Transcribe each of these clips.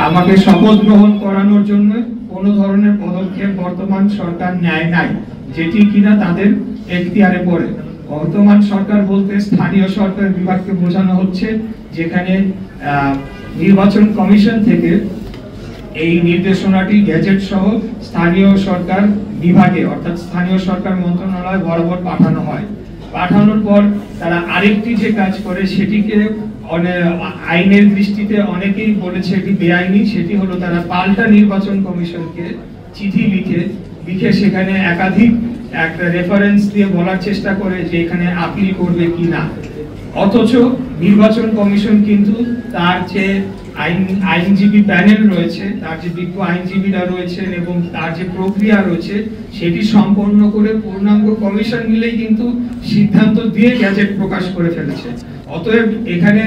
আমাকে শপথ গ্রহণ করানোর জন্য কোনো ধরনের পদক্ষেপ বর্তমান সরকার নেয় নাই, যেটি কিনা তাদের এখতিয়ারে পড়ে। বর্তমান সরকার বলতে স্থানীয় সরকার বিভাগকে বোঝানো হচ্ছে, যেখানে নির্বাচন কমিশন থেকে এই নির্দেশনাটি গ্যাজেট সহ স্থানীয় সরকার বিভাগে অর্থাৎ স্থানীয় সরকার মন্ত্রণালয় বরাবর পাঠানো হয়। পাঠানোর পর তারা আরেকটি যে কাজ করে, সেটিকে আইনের দৃষ্টিতে অনেকেই বলেছে এটি বেআইনি, সেটি হলো তারা পাল্টা নির্বাচন কমিশনকে চিঠি লিখে সেখানে একাধিক একটা রেফারেন্স দিয়ে বলার চেষ্টা করে যে এখানে আপিল করবে কিনা। অথচ নির্বাচন কমিশন কিন্তু তার যে আইনজীবী প্যানেল রয়েছে, তার যে বিজ্ঞ আইনজীবীরা রয়েছেন এবং তার যে প্রক্রিয়া রয়েছে, সেটি সম্পন্ন করে পূর্ণাঙ্গ কমিশন মিলেই কিন্তু সিদ্ধান্ত দিয়ে গ্যাজেট প্রকাশ করে ফেলেছে। অতএব এখানে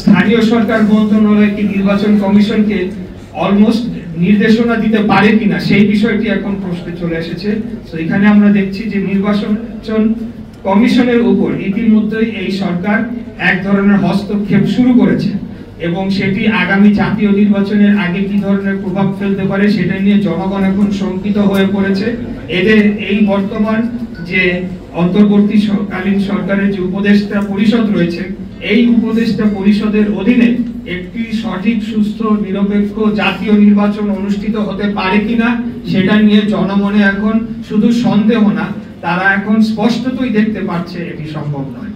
স্থানীয় সরকার মন্ত্রণালয় কি নির্বাচন কমিশনকে অলমোস্ট নির্দেশনা দিতে পারে কিনা, সেই বিষয়টি এখন প্রশ্নে চলে এসেছে। তো এখানে আমরা দেখছি যে নির্বাচন কমিশনের উপর ইতিমধ্যেই এই সরকার এক ধরনের হস্তক্ষেপ শুরু করেছে এবং সেটি আগামী জাতীয় নির্বাচনের আগে কি ধরনের প্রভাব ফেলতে পারে সেটা নিয়ে জনগণ এখন শঙ্কিত হয়ে পড়েছে। এদের এই বর্তমান যে অন্তর্বর্তীকালীন সরকারের যে উপদেষ্টা পরিষদ রয়েছে, এই উপদেষ্টা পরিষদের অধীনে একটি সঠিক, সুস্থ, নিরপেক্ষ জাতীয় নির্বাচন অনুষ্ঠিত হতে পারে কিনা সেটা নিয়ে জনমনে এখন শুধু সন্দেহ না, তারা এখন স্পষ্টতই দেখতে পাচ্ছে এটি সম্ভব নয়।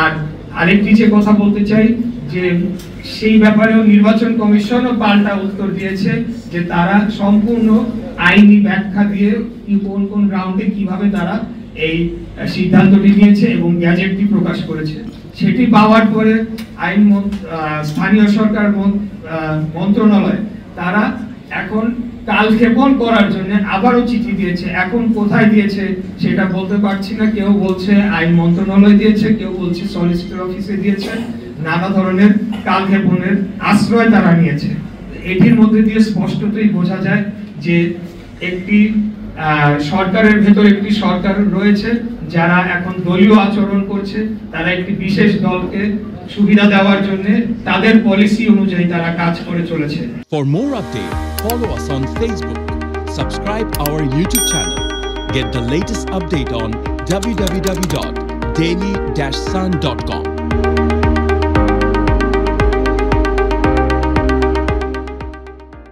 আর আরেকটি যে কথা বলতে চাই, যে সেই ব্যাপারেও নির্বাচন কমিশনও পাল্টা উত্তর দিয়েছে যে তারা সম্পূর্ণ আইনি ব্যাখ্যা দিয়ে কোন কোন রাউন্ডে কিভাবে তারা এই সিদ্ধান্তটি নিয়েছে এবং গ্যাজেটটি প্রকাশ করেছে। সেটি পাওয়ার পরে স্থানীয় সরকার মন্ত্রণালয় তারা এখন কালক্ষেপণ করার জন্য আবারও চিঠি দিয়েছে। এখন কোথায় দিয়েছে সেটা বলতে পারছি না, কেউ বলছে আইন মন্ত্রণালয় দিয়েছে, কেউ বলছে সলিসিটর অফিসে দিয়েছে। নানা ধরনের কালক্ষেপণের আশ্রয় তারা নিয়েছে। এটির মধ্যে দিয়ে স্পষ্টতই বোঝা যায় যে একটি সরকারের ভেতর একটি সরকার রয়েছে যারা এখন দলীয় আচরণ করছে, তারা একটি বিশেষ দলকে সুবিধা দেওয়ার জন্য তাদের পলিসি অনুযায়ী তারা কাজ করে চলেছে। For more updates, follow us on Facebook, subscribe our YouTube channel, get the latest update on www.daily-sun.com.